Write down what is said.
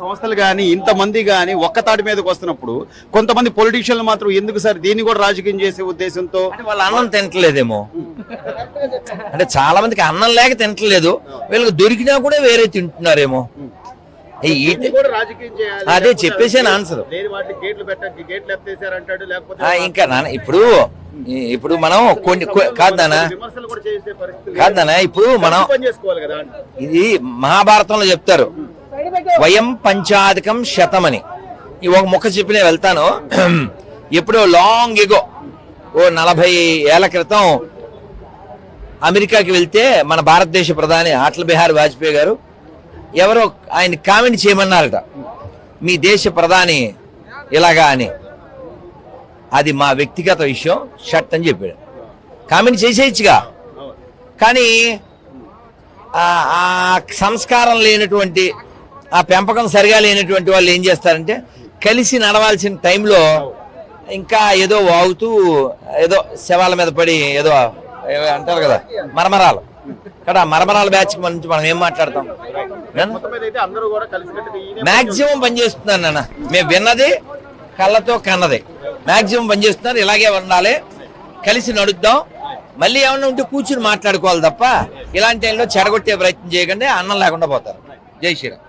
సంస్థలు కానీ ఇంతమంది కానీ ఒక్క తాటి మీదకి వస్తున్నప్పుడు కొంతమంది పొలిటీషియన్లు మాత్రం ఎందుకు సార్ దీన్ని కూడా రాజకీయం చేసే ఉద్దేశంతో వాళ్ళ అన్నం తింటలేదేమో, అంటే చాలా మందికి అన్నం లేక తింటలేదు, వీళ్ళకి దొరికినా కూడా వేరే తింటున్నారేమో. అదే చెప్పేసాను ఆన్సర్. ఇంకా నాన్న ఇప్పుడు మనం కొన్ని కాదు నాన్న ఇప్పుడు మనం ఇది మహాభారతంలో చెప్తారు, వయం పంచాధికం శతమని. ఈ ఒక ముక్క చెప్పి వెళ్తాను. ఎప్పుడో లాంగ్ ఎగో 40 ఏళ్ల క్రితం అమెరికాకి వెళ్తే మన భారతదేశ ప్రధాని అటల్ బిహారీ వాజ్పేయి గారు ఎవరో ఆయన కామెంట్ చేయమన్నారట, మీ దేశ ప్రధాని ఇలాగా అని. అది మా వ్యక్తిగత విషయం, షట్ అని చెప్పాడు. కామెంట్ చేసేయచ్చుగా, కానీ ఆ సంస్కారం లేనటువంటి, ఆ పెంపకం సరిగా లేనటువంటి వాళ్ళు ఏం చేస్తారంటే కలిసి నడవాల్సిన టైంలో ఇంకా ఏదో వాగుతూ ఏదో శవాల మీద పడి ఏదో అంటారు కదా మరమరాలు కదా, మరమరాల బ్యాచ్ నుంచి మనం ఏం మాట్లాడతాం. మాక్సిమం పనిచేస్తున్నారు నాన్న, మేము విన్నది కళ్ళతో కన్నది మాక్సిమం పనిచేస్తున్నారు. ఇలాగే ఉండాలి, కలిసి నడుద్దాం. మళ్ళీ ఏమన్నా ఉంటే కూర్చుని మాట్లాడుకోవాలి తప్ప ఇలాంటి టైంలో చెడగొట్టే ప్రయత్నం చేయకండి, అన్నం లేకుండా పోతారు. జై శ్రీరామ్.